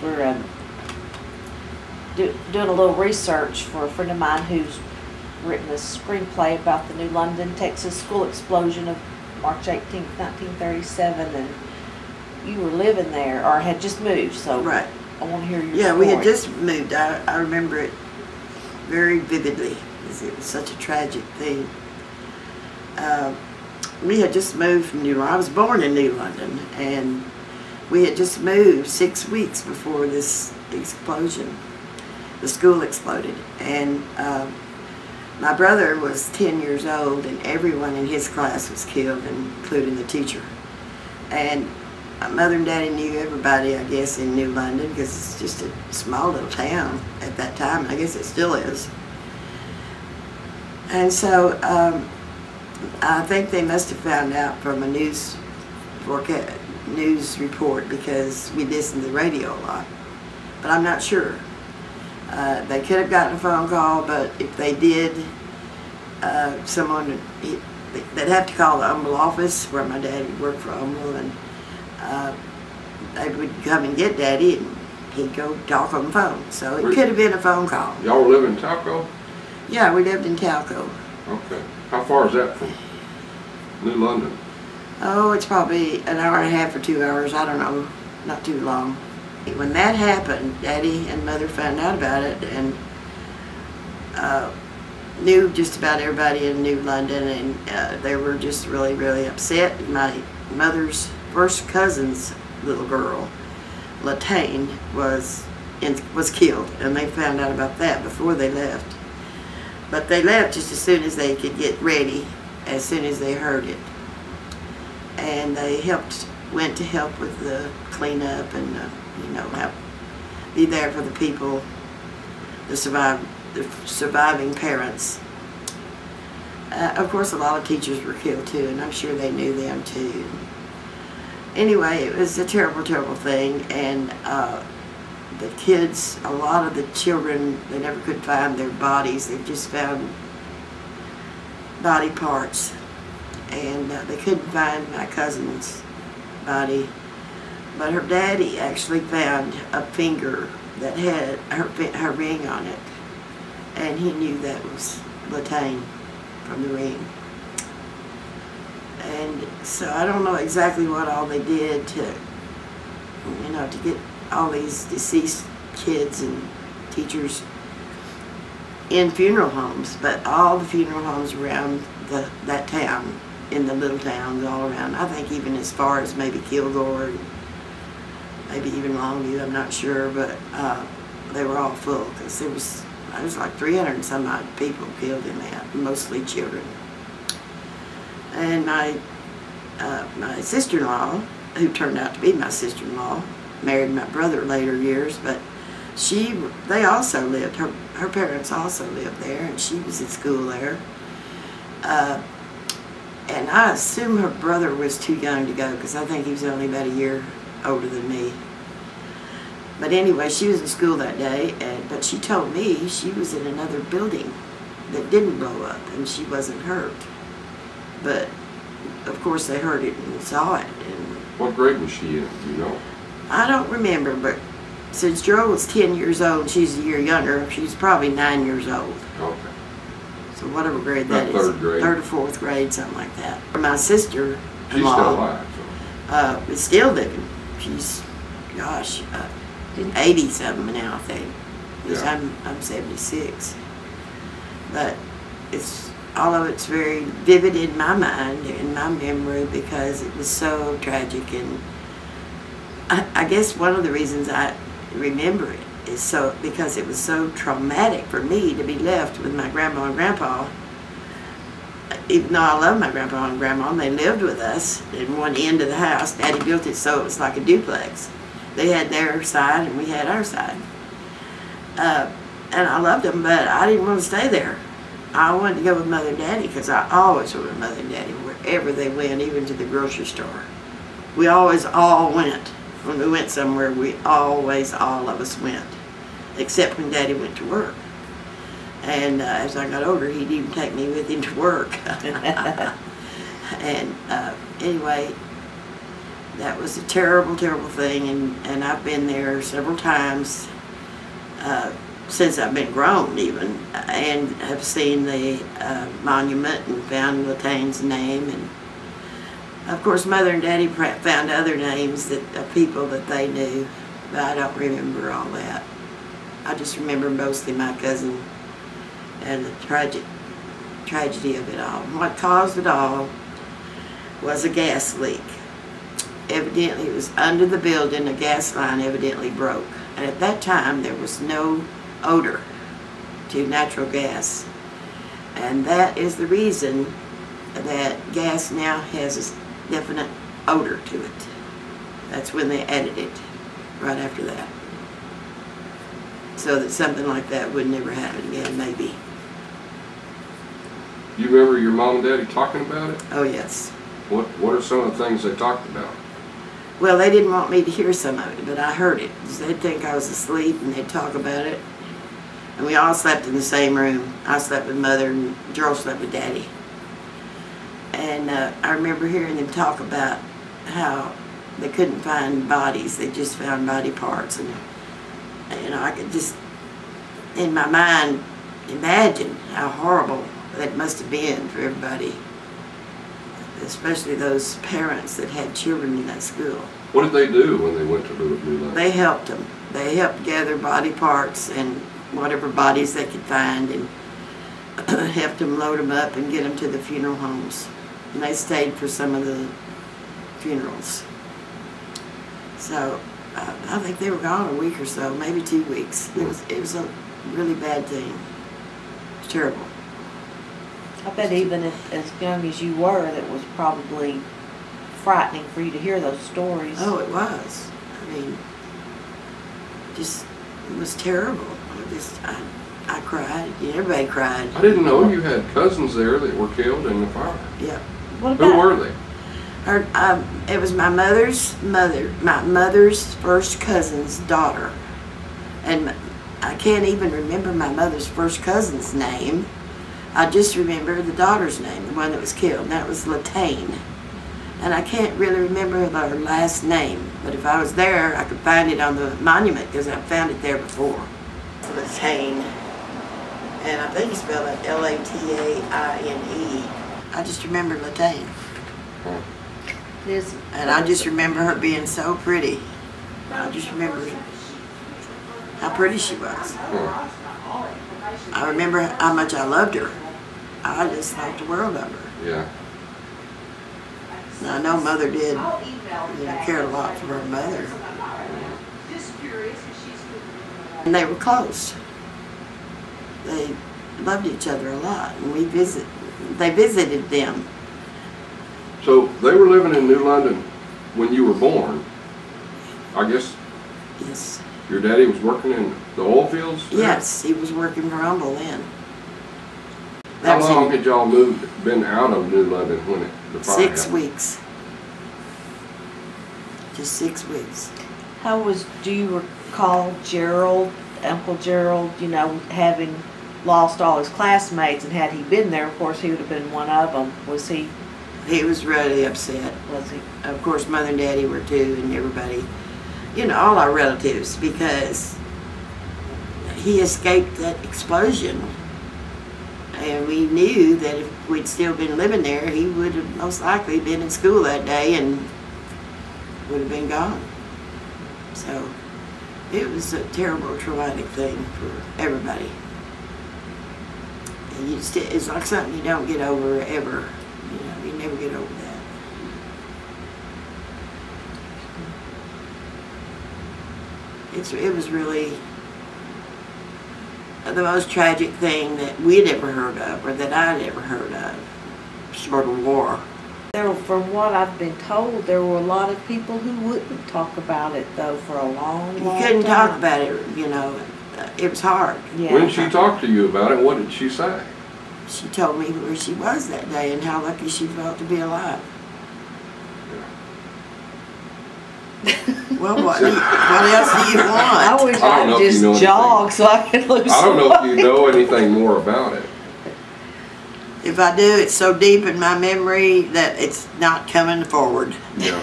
we're doing a little research for a friend of mine who's written a screenplay about the New London, Texas school explosion of March 18th, 1937, and you were living there, or had just moved, so right. I want to hear your Yeah, story. we had just moved. I remember it very vividly, because it was such a tragic thing. We had just moved from New London. I was born in New London, and we had just moved 6 weeks before this explosion. The school exploded, and my brother was 10 years old, and everyone in his class was killed, including the teacher. And my mother and daddy knew everybody, I guess, in New London, because it's just a small little town at that time. I guess it still is. And so I think they must have found out from a news report, because we listened to the radio a lot. But I'm not sure. They could have gotten a phone call, but if they did, they'd have to call the Humble office where my daddy worked for Humble, and they would come and get Daddy, and he'd go talk on the phone. So it could have been a phone call. Y'all live in Talco? Yeah, we lived in Talco. Okay. How far is that from New London? Oh, it's probably an hour and a half or 2 hours. I don't know. Not too long. When that happened, Daddy and Mother found out about it, and knew just about everybody in New London, and they were just really, really upset. My mother's first cousin's little girl, Latane, was killed, and they found out about that before they left. But they left just as soon as they could get ready, as soon as they heard it. And they went to help with the cleanup and, be there for the people, the surviving parents. Of course, a lot of teachers were killed too, and I'm sure they knew them too. Anyway, it was a terrible, terrible thing, and the kids, a lot of the children, they never could find their bodies. They just found body parts, and they couldn't find my cousin's body. But her daddy actually found a finger that had her ring on it, and he knew that was Latane from the ring. And so I don't know exactly what all they did to get all these deceased kids and teachers in funeral homes, but all the funeral homes around that town, in the little towns all around, I think even as far as maybe Kilgore, and maybe even Longview, I'm not sure, but they were all full, because there was like 300 and some odd people killed in that, mostly children. And my sister-in-law, who turned out to be my sister-in-law, married my brother later years, but they also lived, her parents also lived there, and she was at school there. And I assume her brother was too young to go, because I think he was only about a year older than me. But anyway, she was in school that day, but she told me she was in another building that didn't blow up, and she wasn't hurt. But of course they heard it and saw it. And what grade was she in, do you know? I don't remember, but since Joe was 10 years old, she's a year younger, she's probably 9 years old. Okay. So whatever grade that is. Third grade. Third or fourth grade, something like that. My sister-in-law, She's still alive, so. is still living. She's, gosh, 80-something now, I think. Yeah. I'm 76. But all of it's very vivid in my mind, in my memory, because it was so tragic. And I guess one of the reasons I remember it is because it was so traumatic for me to be left with my grandma and grandpa. Even though I love my grandpa and grandma, and they lived with us in one end of the house. Daddy built it so it was like a duplex. They had their side and we had our side. And I loved them, but I didn't want to stay there. I wanted to go with Mother and Daddy, because I always went with Mother and Daddy wherever they went, even to the grocery store. We always all went. When we went somewhere, all of us went, except when Daddy went to work. And as I got older, he'd even take me with him to work. And anyway, That was a terrible, terrible thing, and I've been there several times since I've been grown even, and have seen the monument and found Latane's name, and of course Mother and Daddy found other names of people that they knew, but I don't remember all that. I just remember mostly my cousin and the tragedy of it all. And what caused it all was a gas leak. Evidently it was under the building, a gas line evidently broke. And at that time there was no odor to natural gas. And that is the reason that gas now has a definite odor to it. That's when they added it, right after that. So that something like that would never happen again, maybe. You remember your mom and daddy talking about it? Oh yes. What are some of the things they talked about? Well, they didn't want me to hear some of it, but I heard it. They'd think I was asleep and they'd talk about it. And we all slept in the same room. I slept with Mother and Gerald slept with Daddy. And I remember hearing them talk about how they couldn't find bodies. They just found body parts. And you know, I could just, in my mind, imagine how horrible that must have been for everybody, especially those parents that had children in that school. What did they do when they went to New London? They helped them. They helped gather body parts and whatever bodies they could find, and helped them load them up and get them to the funeral homes. And they stayed for some of the funerals. So I think they were gone a week or so, maybe 2 weeks. It was a really bad thing. It was terrible. I bet even if, as young as you were, that was probably frightening for you to hear those stories. Oh, it was. I mean, just, it was terrible. I cried. Yeah, everybody cried. I didn't know you had cousins there that were killed in the fire. Yeah. What about, who were they? It was my mother's first cousin's daughter. And I can't even remember my mother's first cousin's name. I just remember the daughter's name, the one that was killed, and that was Latane. And I can't really remember her last name, but if I was there, I could find it on the monument because I found it there before. Latane, and I think it's spelled like L-A-T-A-I-N-E. I just remember Latane. And I just remember her being so pretty. I just remember how pretty she was. I remember how much I loved her. I just thought the world of her. Yeah. Now, I know Mother did, cared a lot for her mother. And they were close. They loved each other a lot, and they visited them. So they were living in New London when you were born. I guess. Yes. Your daddy was working in the oil fields there? Yes, he was working for Humble then. How long had y'all been out of New London when the fire happened? 6 weeks. Just 6 weeks. do you recall Gerald, Uncle Gerald, having lost all his classmates, and had he been there, of course, he would have been one of them. Was he? He was really upset. Was he? Of course, Mother and Daddy were too, and everybody, all our relatives, because he escaped that explosion. And we knew that if we'd still been living there, he would have most likely been in school that day and would have been gone. So it was a terrible, traumatic thing for everybody. And it's like something you don't get over ever. You never get over that. It was really the most tragic thing that we'd ever heard of, or that I'd ever heard of, short of war. From what I've been told, there were a lot of people who wouldn't talk about it, though, for a long time. You couldn't talk about it, it was hard. Yeah. When she talked to you about it, what did she say? She told me where she was that day and how lucky she felt to be alive. Well, what else do you want? I wish I could just jog so I could lose I don't know if weight. you know anything more about it. If I do, it's so deep in my memory that it's not coming forward. Yeah.